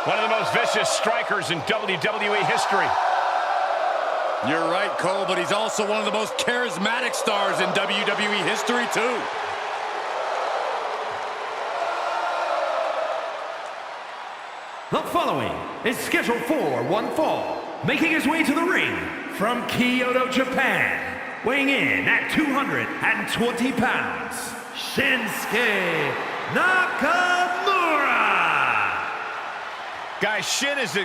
One of the most vicious strikers in WWE history. You're right, Cole, but he's also one of the most charismatic stars in WWE history, too. The following is scheduled for one fall, making his way to the ring from Kyoto, Japan, weighing in at 220 pounds, Shinsuke Nakamura. Guys, Shin is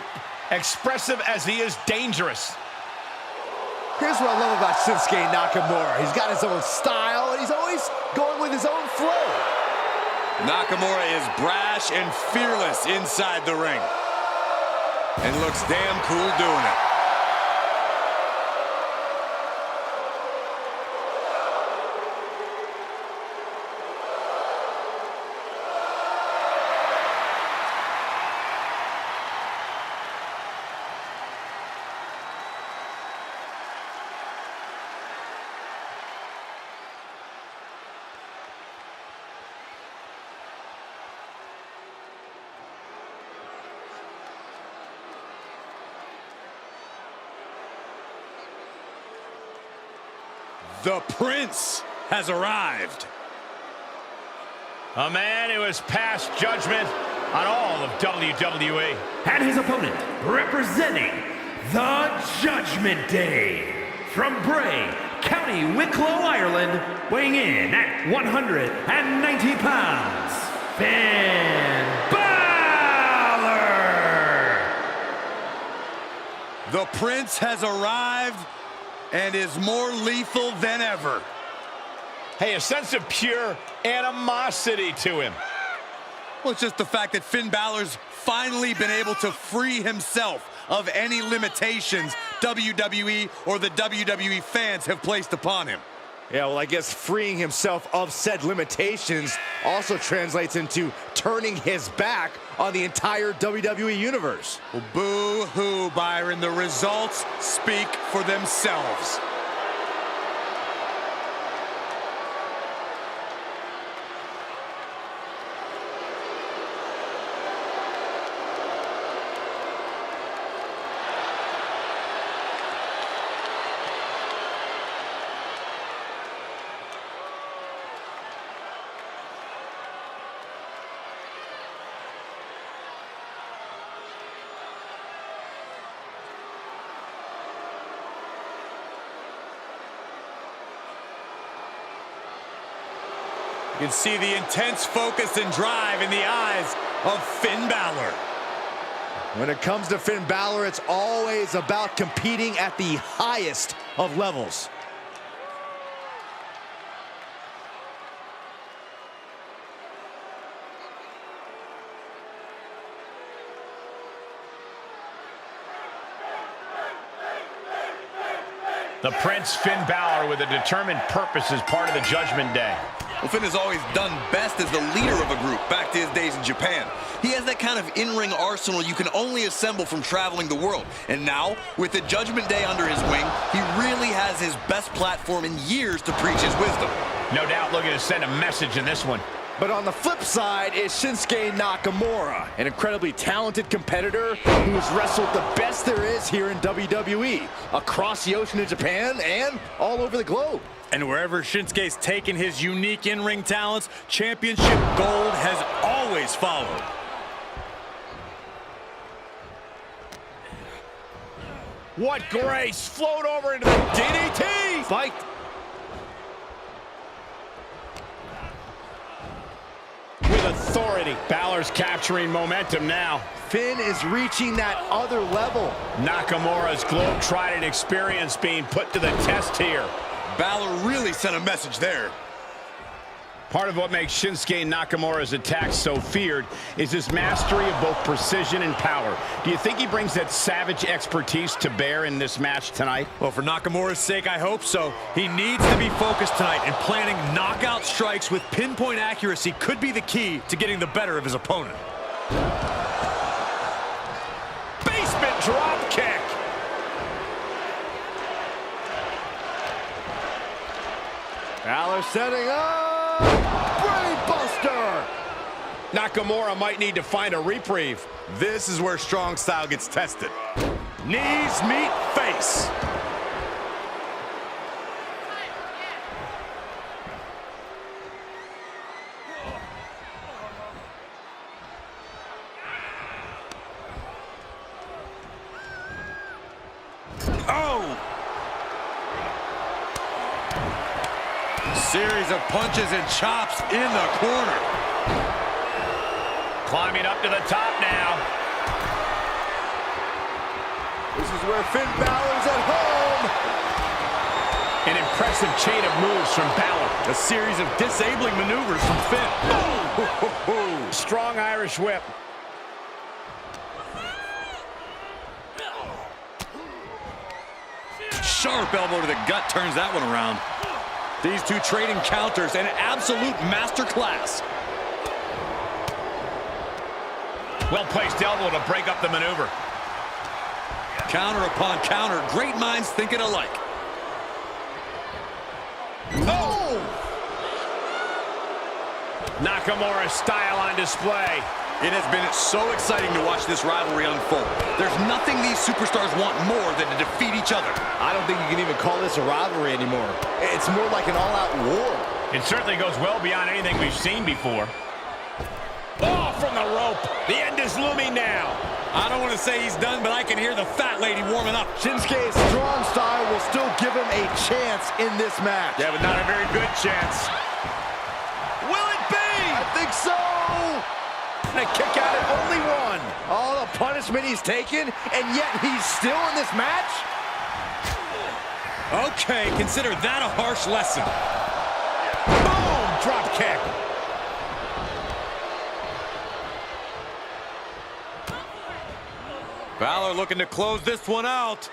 expressive as he is dangerous. Here's what I love about Shinsuke Nakamura. He's got his own style, and he's always going with his own flow. Nakamura is brash and fearless inside the ring. And looks damn cool doing it. The Prince has arrived. A man who has passed judgment on all of WWE. And his opponent, representing the Judgment Day, from Bray, County Wicklow, Ireland, weighing in at 190 pounds, Finn Balor! The Prince has arrived and is more lethal than ever. Hey, a sense of pure animosity to him. Well, it's just the fact that Finn Balor's finally been able to free himself of any limitations WWE or the WWE fans have placed upon him. Yeah, well, I guess freeing himself of said limitations also translates into turning his back on the entire WWE universe. Well, boo-hoo, Byron. The results speak for themselves. You can see the intense focus and drive in the eyes of Finn Balor. When it comes to Finn Balor, it's always about competing at the highest of levels. The Prince, Finn Balor, with a determined purpose as part of the Judgment Day. Well, Finn has always done best as the leader of a group back to his days in Japan. He has that kind of in-ring arsenal you can only assemble from traveling the world. And now, with the Judgment Day under his wing, he really has his best platform in years to preach his wisdom. No doubt looking to send a message in this one. But on the flip side is Shinsuke Nakamura, an incredibly talented competitor who has wrestled the best there is here in WWE, across the ocean in Japan and all over the globe. And wherever Shinsuke's taken his unique in-ring talents, championship gold has always followed. What grace! Float over into the DDT! Fight. With authority. Balor's capturing momentum now. Finn is reaching that other level. Nakamura's globe-trotting experience being put to the test here. Balor really sent a message there. Part of what makes Shinsuke Nakamura's attacks so feared is his mastery of both precision and power. Do you think he brings that savage expertise to bear in this match tonight? Well, for Nakamura's sake, I hope so. He needs to be focused tonight, and planting knockout strikes with pinpoint accuracy could be the key to getting the better of his opponent. Basement drop kick. Balor setting up. Brain Buster. Nakamura might need to find a reprieve. This is where strong style gets tested. Knees meet face. Oh! Series of punches and chops in the corner. Climbing up to the top now. This is where Finn Balor's at home. An impressive chain of moves from Balor. A series of disabling maneuvers from Finn. Strong Irish whip. Sharp elbow to the gut turns that one around. These two trading counters, an absolute masterclass. Well-placed elbow to break up the maneuver. Counter upon counter, great minds thinking alike. Oh! Nakamura's style on display. It has been so exciting to watch this rivalry unfold. There's nothing these superstars want more than to defeat each other. I don't think you can even call this a rivalry anymore. It's more like an all-out war. It certainly goes well beyond anything we've seen before. Oh, from the rope. The end is looming now. I don't want to say he's done, but I can hear the fat lady warming up. Shinsuke's strong style will still give him a chance in this match. Yeah, but not a very good chance. Will it be? I think so. And a kick out at only one. All the punishment he's taken, and yet he's still in this match? Okay, consider that a harsh lesson. Boom! Drop kick. Balor looking to close this one out.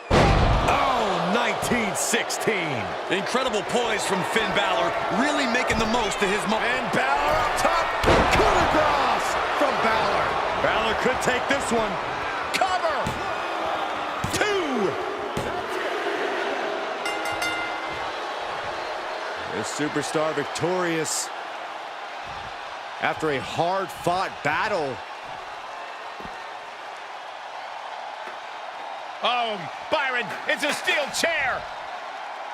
Oh, 1916. Incredible poise from Finn Balor, really making the most of his moment. And Balor up top. Coup de grace from Balor. Balor could take this one. Cover. 2. This superstar victorious after a hard-fought battle. Oh, Byron, it's a steel chair.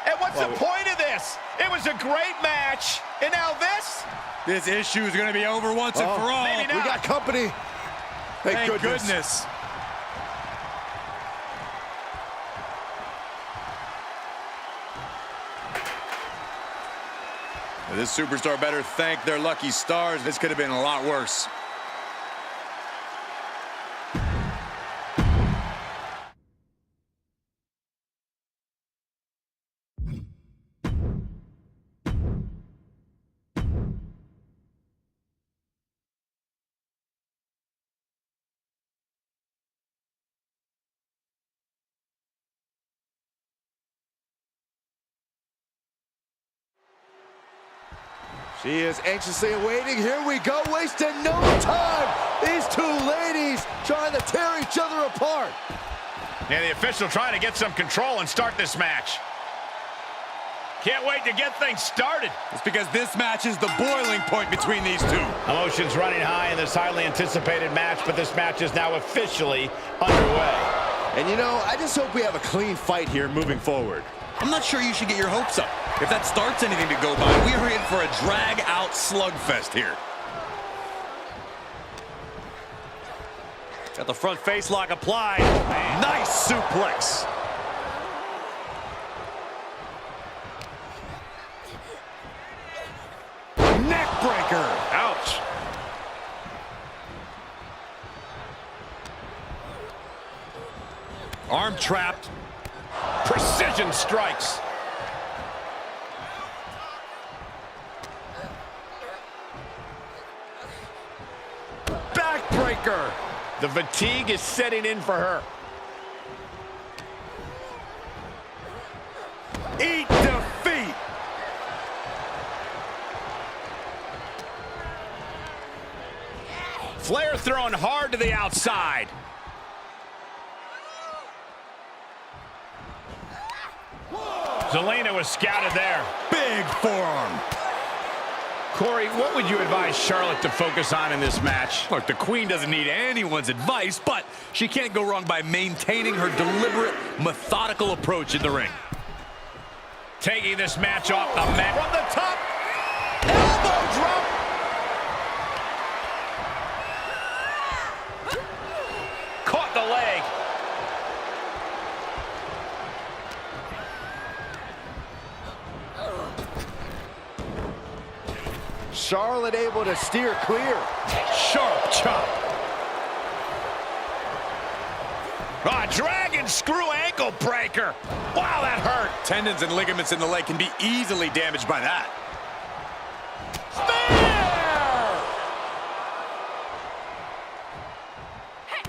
And what's the point of this? It was a great match. And now this? This issue is going to be over once and for all. maybe not. We got company. Thank goodness. This superstar better thank their lucky stars. This could have been a lot worse. She is anxiously awaiting. Here we go, wasting no time. These two ladies trying to tear each other apart. And the official trying to get some control and start this match. Can't wait to get things started. It's because this match is the boiling point between these two. Emotions running high in this highly anticipated match, but this match is now officially underway. And you know, I just hope we have a clean fight here moving forward. I'm not sure you should get your hopes up. If that starts anything to go by, we are in for a drag-out slugfest here. Got the front face lock applied. Nice suplex. Neck breaker. Ouch. Arm trapped. Precision strikes. Backbreaker. The fatigue is setting in for her. Eat defeat. Flair thrown hard to the outside. Zelina was scouted there. Big forearm. Corey, what would you advise Charlotte to focus on in this match? Look, the Queen doesn't need anyone's advice, but she can't go wrong by maintaining her deliberate, methodical approach in the ring. Taking this match off the mat. From the top, elbow drop. Caught the leg. Charlotte able to steer clear. Sharp chop. Dragon screw ankle breaker. Wow, that hurt. Tendons and ligaments in the leg can be easily damaged by that. Spear!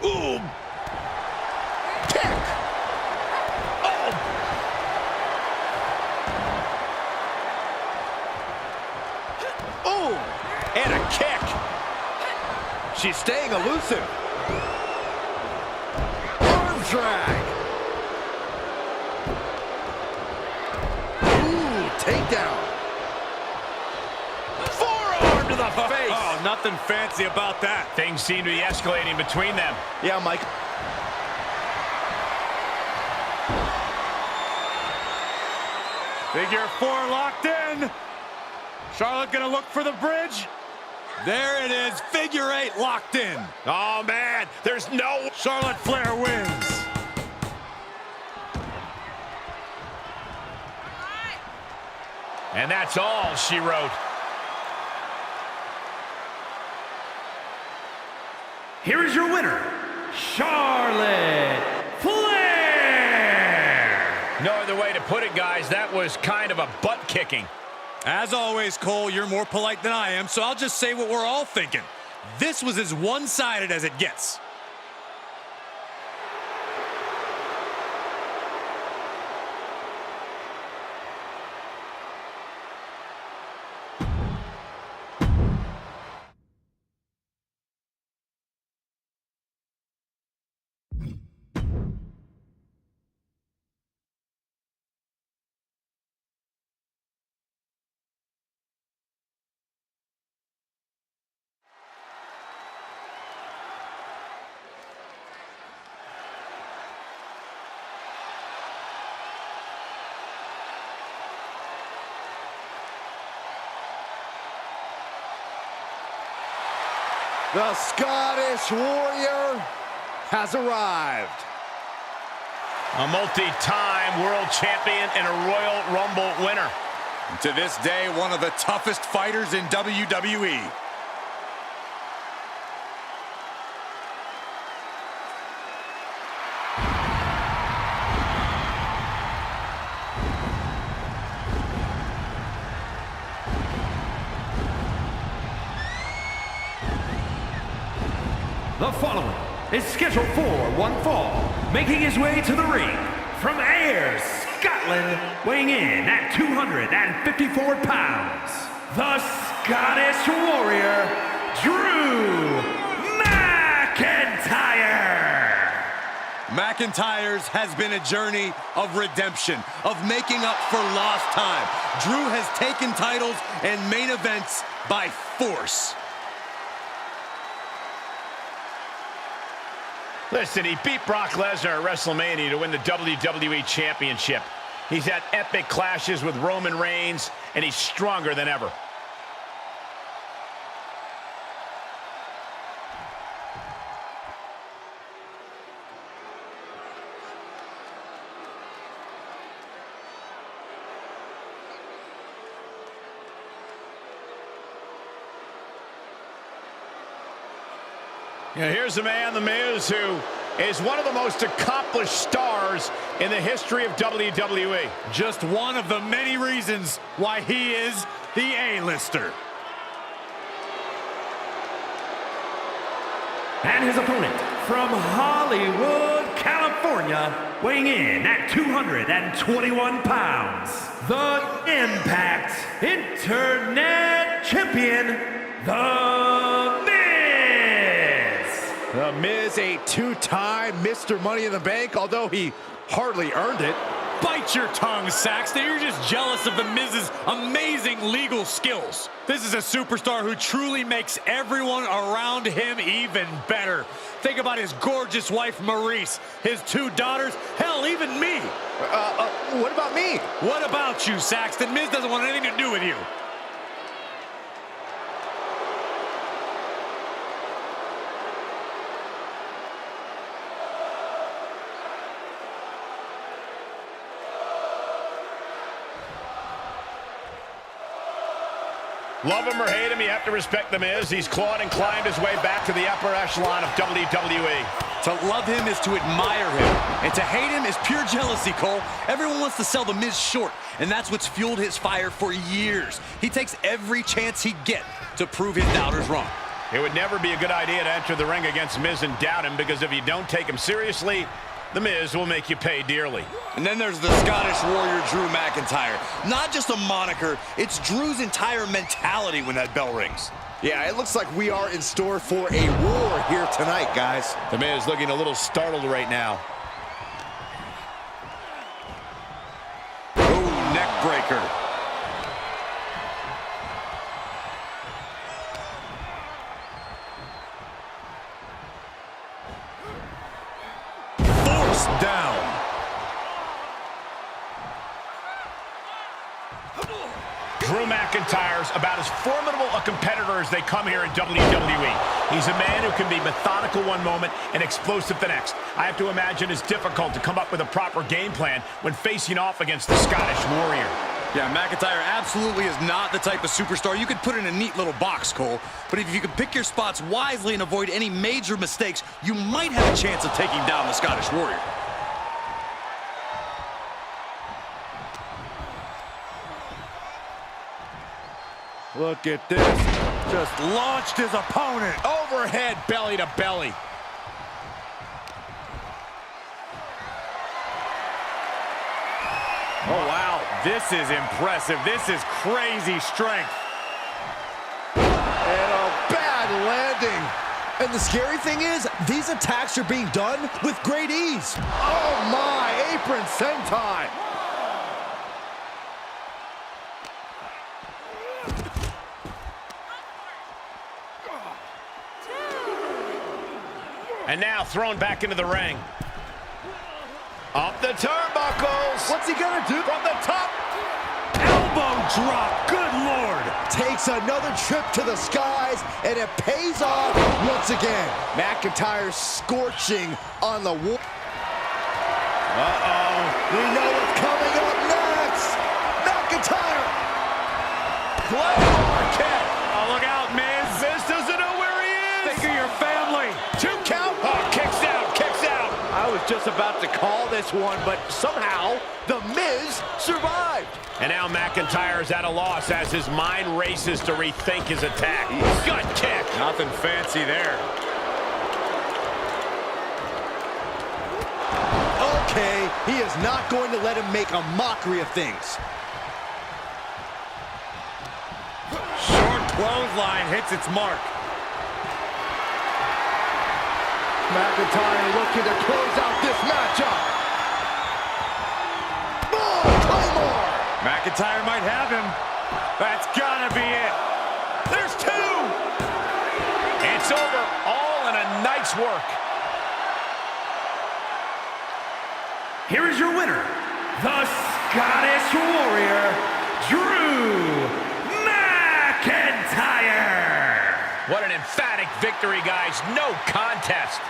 Ooh. Kick. Oh. Ooh. And a kick. She's staying elusive. Arm drag. Ooh, takedown. Forearm to the face. Oh, nothing fancy about that. Things seem to be escalating between them. Yeah, Mike. Figure 4 locked in. Charlotte gonna look for the bridge. There it is, figure 8 locked in. Oh, man, there's no... Charlotte Flair wins. And that's all she wrote. Here is your winner, Charlotte Flair! No other way to put it, guys. That was kind of a butt-kicking. As always, Cole, you're more polite than I am, so I'll just say what we're all thinking. This was as one-sided as it gets. The Scottish Warrior has arrived. A multi-time world champion and a Royal Rumble winner. To this day, one of the toughest fighters in WWE. The following is scheduled for one fall, making his way to the ring from Ayr, Scotland, weighing in at 254 pounds, the Scottish Warrior, Drew McIntyre. McIntyre's has been a journey of redemption, of making up for lost time. Drew has taken titles and main events by force. Listen, he beat Brock Lesnar at WrestleMania to win the WWE Championship. He's had epic clashes with Roman Reigns, and he's stronger than ever. Here's a man, The Miz, who is one of the most accomplished stars in the history of WWE. Just one of the many reasons why he is the A-lister. And his opponent from Hollywood, California, weighing in at 221 pounds, the Impact Internet Champion, The Miz. The Miz, a two-time Mr. Money in the Bank, although he hardly earned it. Bite your tongue, Saxton. You're just jealous of The Miz's amazing legal skills. This is a superstar who truly makes everyone around him even better. Think about his gorgeous wife, Maurice, his 2 daughters, hell, even me. What about me? What about you, Saxton? Miz doesn't want anything to do with you. Love him or hate him, you have to respect The Miz. He's clawed and climbed his way back to the upper echelon of WWE. To love him is to admire him, and to hate him is pure jealousy, Cole. Everyone wants to sell The Miz short, and that's what's fueled his fire for years. He takes every chance he gets to prove his doubters wrong. It would never be a good idea to enter the ring against Miz and doubt him, because if you don't take him seriously, The Miz will make you pay dearly. And then there's the Scottish Warrior, Drew McIntyre. Not just a moniker, it's Drew's entire mentality when that bell rings. Yeah, it looks like we are in store for a war here tonight, guys. The Miz looking a little startled right now. Ooh, neck breaker. Down. Drew McIntyre's about as formidable a competitor as they come here in WWE. He's a man who can be methodical one moment and explosive the next. I have to imagine it's difficult to come up with a proper game plan when facing off against the Scottish Warrior. Yeah, McIntyre absolutely is not the type of superstar you could put in a neat little box, Cole. But if you can pick your spots wisely and avoid any major mistakes, you might have a chance of taking down the Scottish Warrior. Look at this. Just launched his opponent. Overhead, belly to belly. Oh, wow. This is impressive. This is crazy strength. And a bad landing. And the scary thing is, these attacks are being done with great ease. Oh my, apron sentai. And now thrown back into the ring. Up the turnbuckles. What's he gonna do? From the top. Elbow drop. Good Lord. Takes another trip to the skies, and it pays off once again. McIntyre scorching on the wall. Uh-oh. We know what's coming up next. McIntyre. Claymore kick. Oh, look out, Miz. Miz doesn't know where he is. Think of your family. 2 count. Oh, kicks out, kicks out. I was just about to call this one, but somehow The Miz survived. And now McIntyre's at a loss as his mind races to rethink his attack. Gut kick. Nothing fancy there. Okay, he is not going to let him make a mockery of things. Short clothesline hits its mark. McIntyre looking to close out this matchup. Oh, Claymore! McIntyre might have him. That's gotta be it. There's 2. It's over. All in a night's work. Here is your winner, the Scottish Warrior, Drew McIntyre. What an emphatic victory, guys. No contest.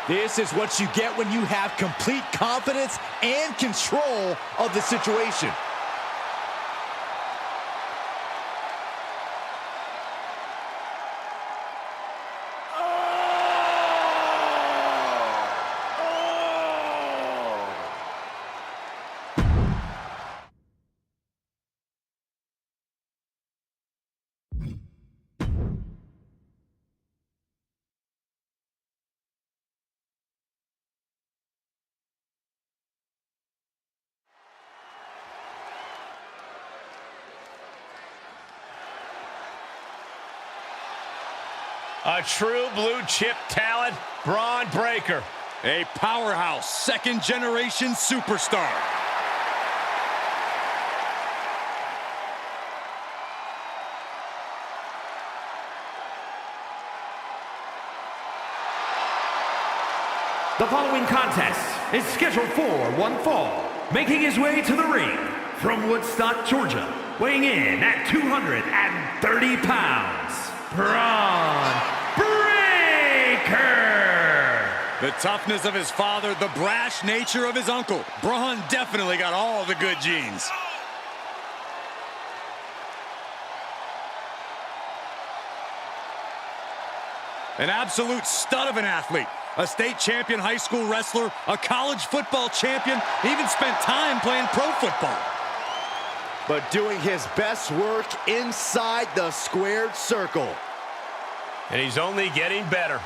This is what you get when you have complete confidence and control of the situation. A true blue chip talent, Braun Breaker. A powerhouse, second-generation superstar. The following contest is scheduled for one fall, making his way to the ring from Woodstock, Georgia, weighing in at 230 pounds, Braun Breaker. The toughness of his father, the brash nature of his uncle. Braun definitely got all the good genes. An absolute stud of an athlete. A state champion high school wrestler, a college football champion, even spent time playing pro football. But doing his best work inside the squared circle. And he's only getting better.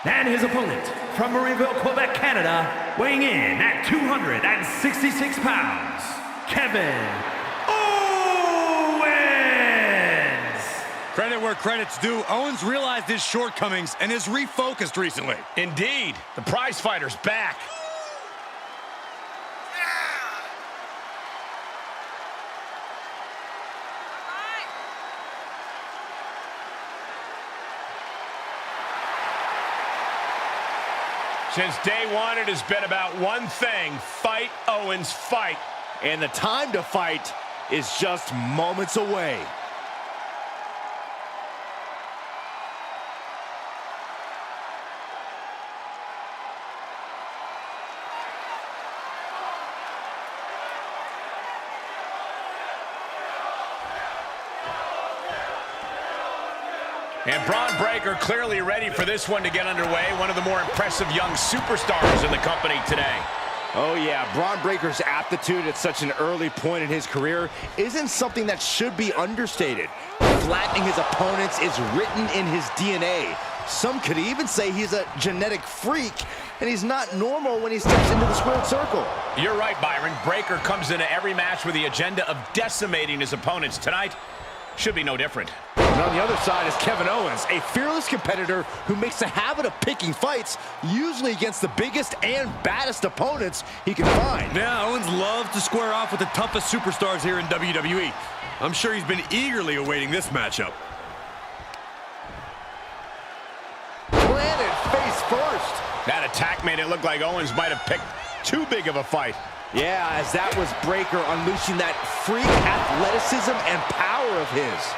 And his opponent, from Marieville, Quebec, Canada, weighing in at 266 pounds, Kevin Owens! Credit where credit's due. Owens realized his shortcomings and is refocused recently. Indeed, the prize fighter's back. Since day one, it has been about one thing: fight, Owens, fight. And the time to fight is just moments away. And Braun Breaker clearly ready for this one to get underway. One of the more impressive young superstars in the company today. Oh yeah, Braun Breaker's aptitude at such an early point in his career isn't something that should be understated. Flattening his opponents is written in his DNA. Some could even say he's a genetic freak, and he's not normal when he steps into the squared circle. You're right, Byron. Breaker comes into every match with the agenda of decimating his opponents. Tonight should be no different. And on the other side is Kevin Owens, a fearless competitor who makes a habit of picking fights, usually against the biggest and baddest opponents he can find. Yeah, Owens loves to square off with the toughest superstars here in WWE. I'm sure he's been eagerly awaiting this matchup. Planted face first. That attack made it look like Owens might have picked too big of a fight. Yeah, as that was Breaker unleashing that freak athleticism and power of his.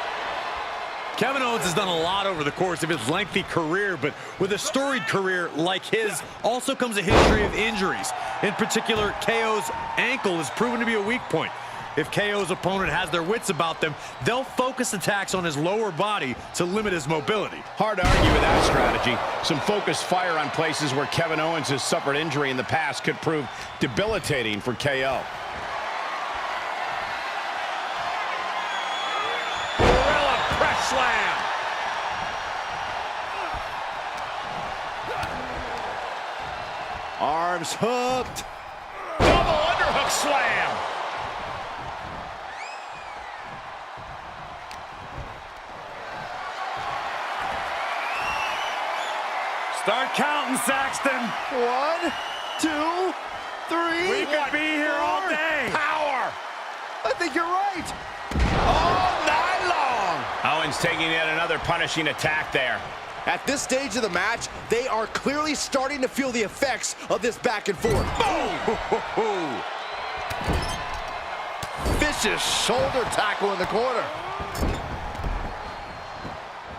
Kevin Owens has done a lot over the course of his lengthy career, but with a storied career like his also comes a history of injuries. In particular, KO's ankle has proven to be a weak point. If KO's opponent has their wits about them, they'll focus attacks on his lower body to limit his mobility. Hard to argue with that strategy. Some focused fire on places where Kevin Owens has suffered injury in the past could prove debilitating for KO. Slam. Arms hooked. Double underhook slam. Start counting, Saxton. 1, 2, 3. We could be here all day. Power. I think you're right. All night long. Owens taking yet another punishing attack there. At this stage of the match, they are clearly starting to feel the effects of this back and forth. Boom! Vicious shoulder tackle in the corner.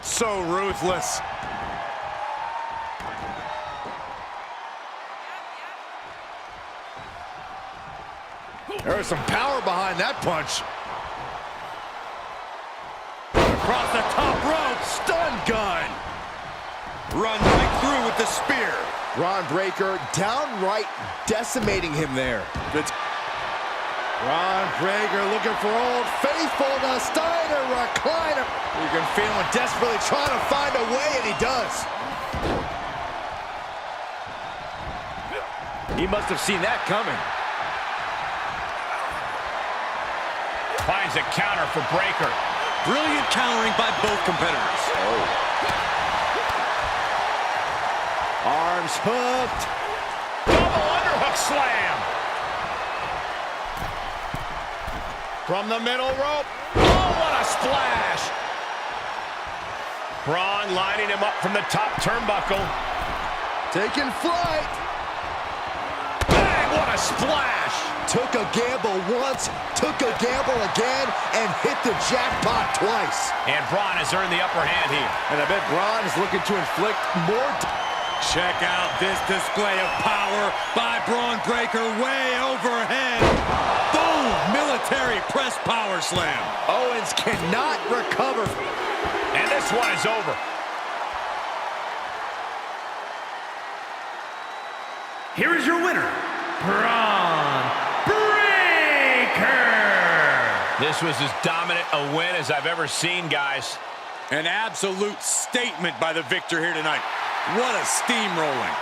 So ruthless. There is some power behind that punch. Across the top rope. Stun gun. Run right through with the spear. Braun Breaker downright decimating him there. Braun Breaker looking for Old Faithful, the Steiner recliner. You can feel him desperately trying to find a way, and he does. He must have seen that coming. Finds a counter for Breaker. Brilliant countering by both competitors. Oh. Arms hooked. Double underhook slam. From the middle rope. Oh, what a splash. Braun lining him up from the top turnbuckle. Taking flight. Bang, what a splash. Took a gamble once, took a gamble again, and hit the jackpot twice. And Braun has earned the upper hand here. And I bet Braun is looking to inflict more. Check out this display of power by Braun Breaker way overhead. Boom! Military press power slam. Owens cannot recover. And this one is over. Here is your winner, Braun Breaker. This was as dominant a win as I've ever seen, guys. An absolute statement by the victor here tonight. What a steamrolling.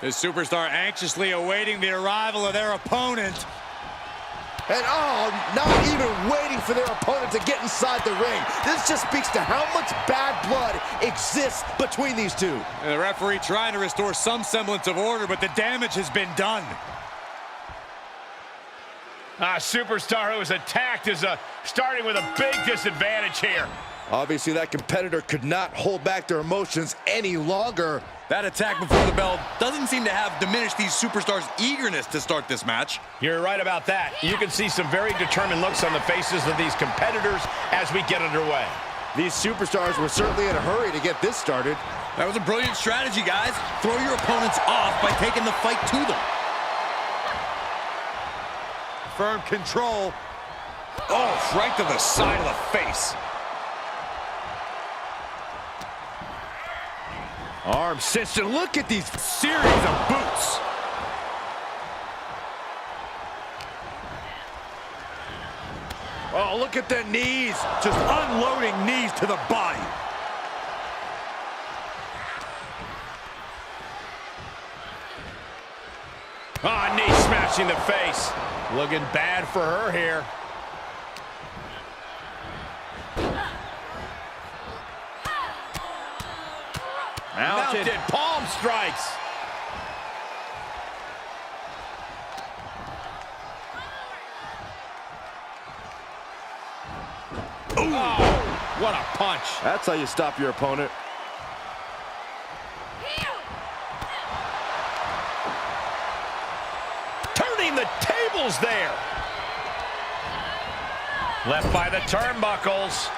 The superstar anxiously awaiting the arrival of their opponent. And not even waiting for their opponent to get inside the ring. This just speaks to how much bad blood exists between these two. And the referee trying to restore some semblance of order, but the damage has been done. Superstar who was attacked is starting with a big disadvantage here. Obviously, that competitor could not hold back their emotions any longer. That attack before the bell doesn't seem to have diminished these superstars' eagerness to start this match. You're right about that. You can see some very determined looks on the faces of these competitors as we get underway. These superstars were certainly in a hurry to get this started. That was a brilliant strategy, guys. Throw your opponents off by taking the fight to them. Firm control. Oh, right to the side of the face. Arm cinched. Look at these Series of boots. Oh, look at the knees. Just unloading knees to the body. Knee smashing the face. Looking bad for her here. Mounted palm strikes. Ooh. Oh, what a punch. That's how you stop your opponent. Turning the tables there. Left by the turnbuckles.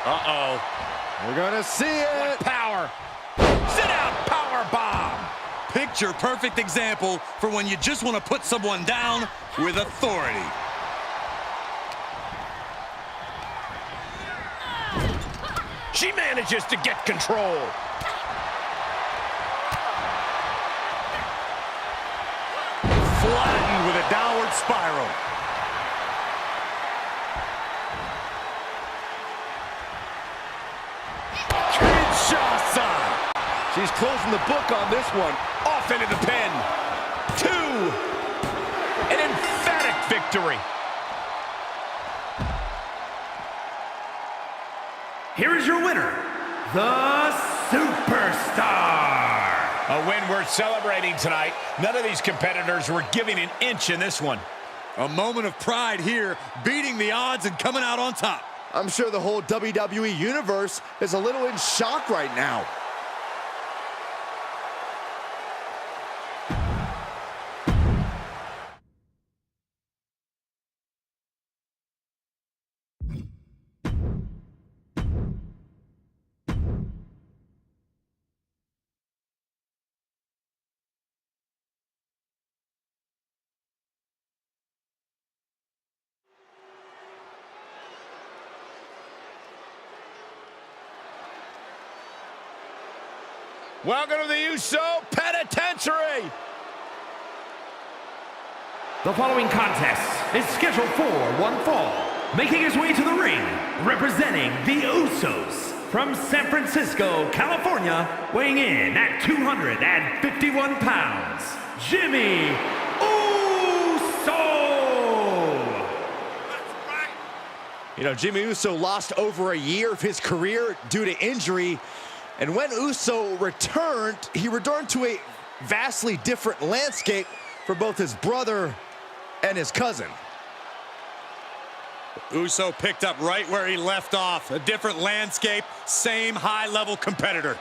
Uh-oh. We're gonna see it. What power. Sit out power bomb. Picture perfect example for when you just want to put someone down with authority. She manages to get control. Flattened with a downward spiral. She's closing the book on this one. Off into the pin. 2. An emphatic victory. Here is your winner, the Superstar. A win worth celebrating tonight. None of these competitors were giving an inch in this one. A moment of pride here, beating the odds and coming out on top. I'm sure the whole WWE universe is a little in shock right now. Welcome to the Uso Penitentiary. The following contest is scheduled for one fall. Making his way to the ring, representing the Usos from San Francisco, California, weighing in at 251 pounds, Jimmy Uso! You know, Jimmy Uso lost over a year of his career due to injury. And when Uso returned, he returned to a vastly different landscape for both his brother and his cousin. Uso picked up right where he left off. A different landscape, same high-level competitor.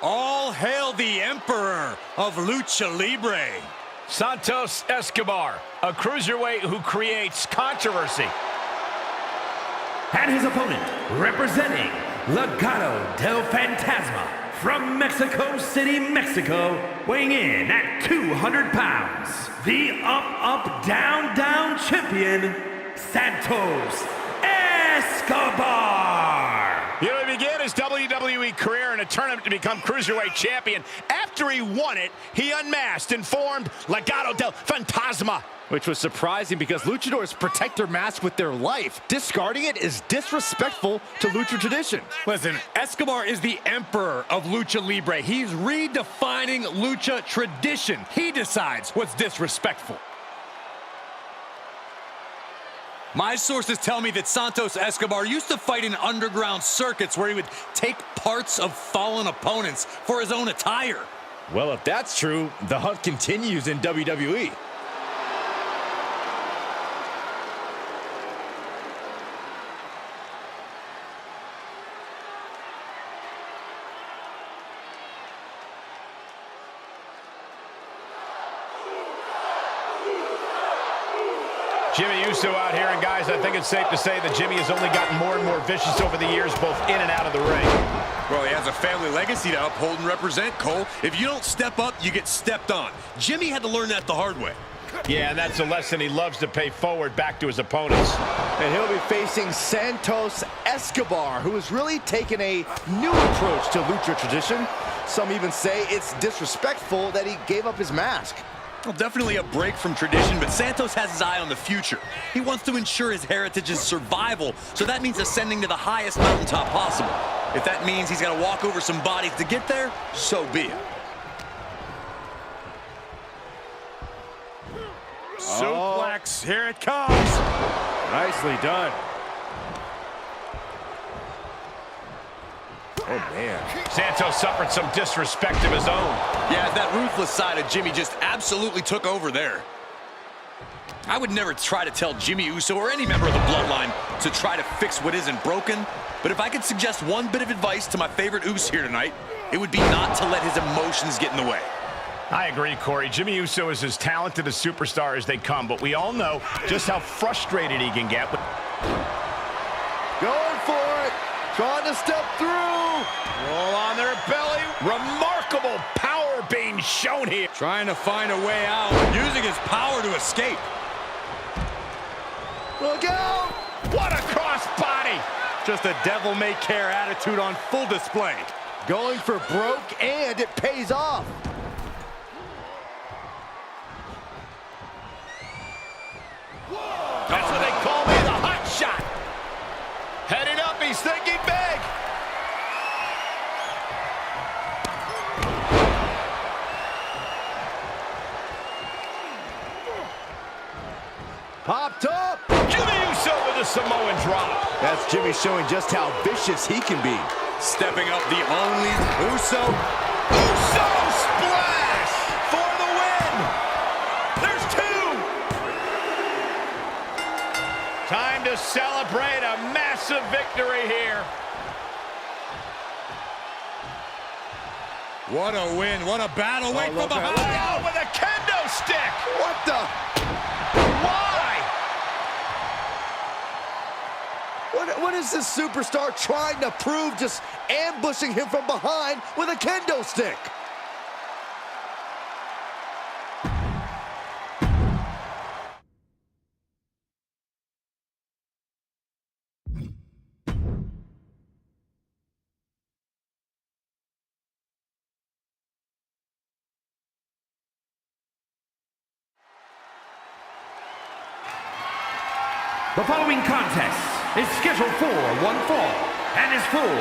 All hail the Emperor of Lucha Libre. Santos Escobar, a cruiserweight who creates controversy. And his opponent, representing Legado del Fantasma from Mexico City, Mexico, weighing in at 200 pounds, the up, down champion, Santos Escobar. You know, he began his WWE career in a tournament to become Cruiserweight Champion. After he won it, he unmasked and formed Legado del Fantasma. Which was surprising because luchadors protect their mask with their life. Discarding it is disrespectful to lucha tradition. Listen, Escobar is the emperor of Lucha Libre. He's redefining lucha tradition. He decides what's disrespectful. My sources tell me that Santos Escobar used to fight in underground circuits where he would take parts of fallen opponents for his own attire. Well, if that's true, the hunt continues in WWE. Jimmy Uso out here, and guys, I think it's safe to say that Jimmy has only gotten more and more vicious over the years, both in and out of the ring. Well, he has a family legacy to uphold and represent, Cole. If you don't step up, you get stepped on. Jimmy had to learn that the hard way. Yeah, and that's a lesson he loves to pay forward back to his opponents. And he'll be facing Santos Escobar, who has really taken a new approach to lucha tradition. Some even say it's disrespectful that he gave up his mask. Well, definitely a break from tradition, but Santos has his eye on the future. He wants to ensure his heritage's survival, so that means ascending to the highest mountaintop possible. If that means he's got to walk over some bodies to get there, so be it. Suplex, here it comes. Nicely done. Oh, man. Santos suffered some disrespect of his own. Yeah, that ruthless side of Jimmy just absolutely took over there. I would never try to tell Jimmy Uso or any member of the bloodline to try to fix what isn't broken, but if I could suggest one bit of advice to my favorite Uso here tonight, it would be not to let his emotions get in the way. I agree, Corey. Jimmy Uso is as talented a superstar as they come, but we all know just how frustrated he can get. Going for it. Trying to step through. Roll on their belly. Remarkable power being shown here. Trying to find a way out, using his power to escape. Look out. What a crossbody. Just a devil-may-care attitude on full display. Going for broke, and it pays off. That's what they call me, the hot shot. Heading up, he's thinking big. Popped up. Jimmy Uso with a Samoan drop. That's Jimmy showing just how vicious he can be. Stepping up the only Uso. Uso splash for the win. There's two. Time to celebrate a massive victory here. What a win. What a battle. Wait from behind. Oh, with a kendo stick. What the? Why? What is this superstar trying to prove, just ambushing him from behind with a kendo stick? The following contest is scheduled for one fall and is for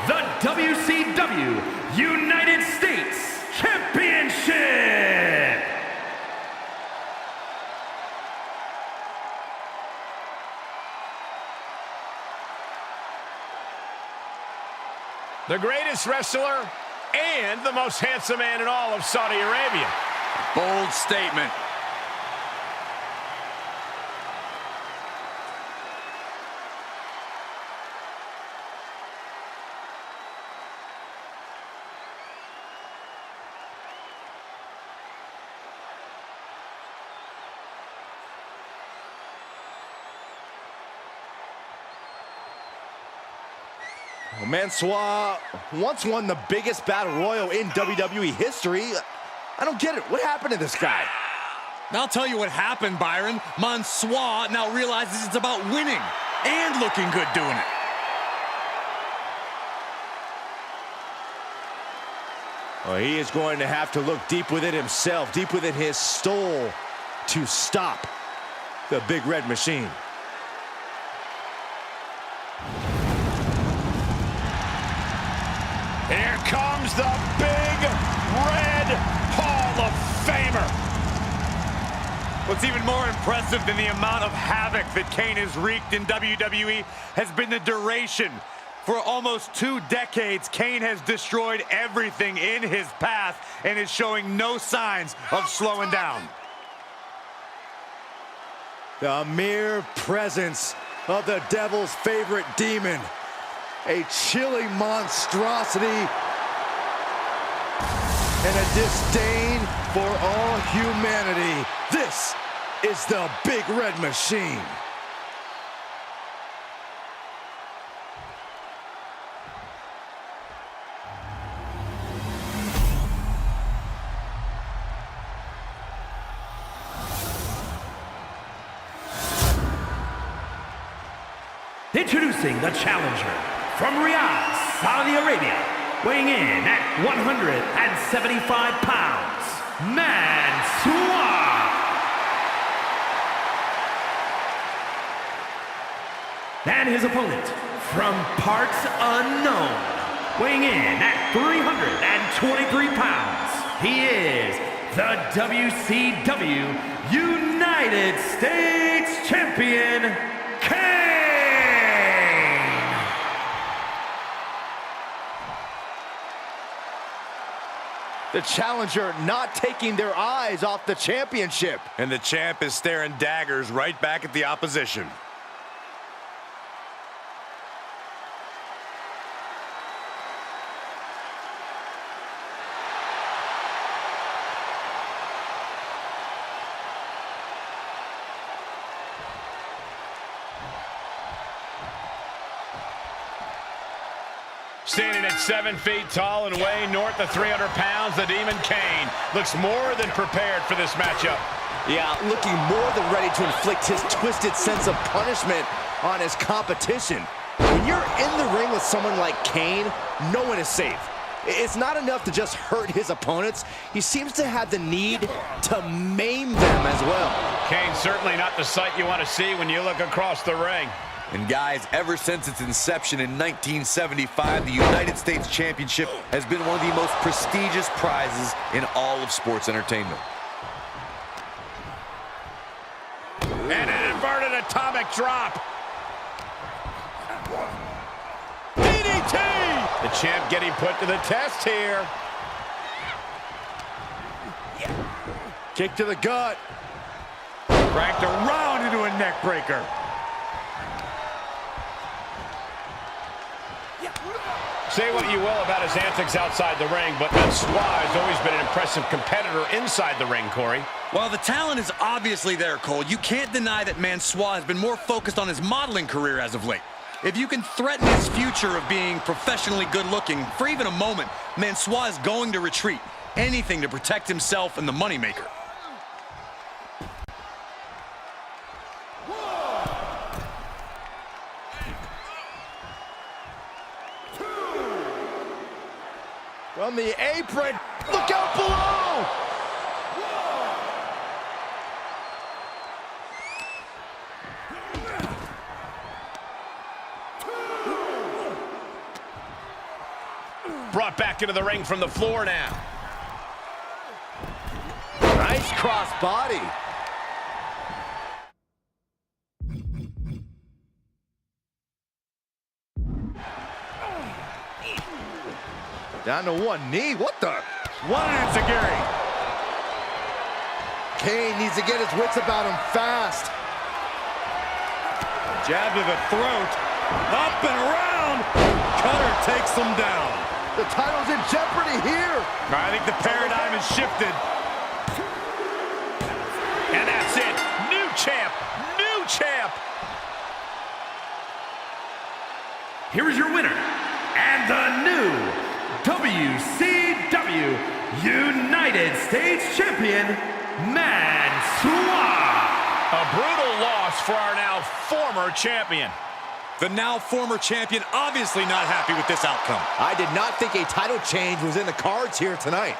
the WCW United States Championship. The greatest wrestler and the most handsome man in all of Saudi Arabia. Bold statement. Mansoor once won the biggest battle royal in WWE history. I don't get it. What happened to this guy? I'll tell you what happened, Byron. Mansoor now realizes it's about winning and looking good doing it. Well, he is going to have to look deep within himself, deep within his soul, to stop the Big Red Machine. Here comes the Big Red Hall of Famer. What's even more impressive than the amount of havoc that Kane has wreaked in WWE has been the duration. For almost 2 decades, Kane has destroyed everything in his path and is showing no signs of slowing down. The mere presence of the devil's favorite demon. A chilling monstrosity and a disdain for all humanity. This is the Big Red Machine. Introducing the challenger from Riyadh, Saudi Arabia, weighing in at 175 pounds, Mansoor. And his opponent from parts unknown, weighing in at 323 pounds, he is the WCW United States Champion, Kane. The challenger not taking their eyes off the championship. And the champ is staring daggers right back at the opposition. Standing at 7 feet tall and weighing north of 300 pounds, the Demon Kane looks more than prepared for this matchup. Yeah, looking more than ready to inflict his twisted sense of punishment on his competition. When you're in the ring with someone like Kane, no one is safe. It's not enough to just hurt his opponents. He seems to have the need to maim them as well. Kane's certainly not the sight you want to see when you look across the ring. And guys, ever since its inception in 1975, the United States Championship has been one of the most prestigious prizes in all of sports entertainment. And an inverted atomic drop. DDT! The champ getting put to the test here. Kick to the gut. Cranked around into a neck breaker. Say what you will about his antics outside the ring, but Mansois has always been an impressive competitor inside the ring, Corey. While the talent is obviously there, Cole, you can't deny that Mansois has been more focused on his modeling career as of late. If you can threaten his future of being professionally good-looking for even a moment, Mansois is going to retreat. Anything to protect himself and the moneymaker. From the apron, look out below! Brought back into the ring from the floor now. Nice cross body. Down to one knee. What the? One enziguri. Kane needs to get his wits about him fast. Jab to the throat. Up and around. Cutter takes him down. The title's in jeopardy here. I think the paradigm has shifted. And that's it. New champ. New champ. Here is your winner, and the new WCW United States Champion, Mansois. A brutal loss for our now former champion. The now former champion obviously not happy with this outcome. I did not think a title change was in the cards here tonight.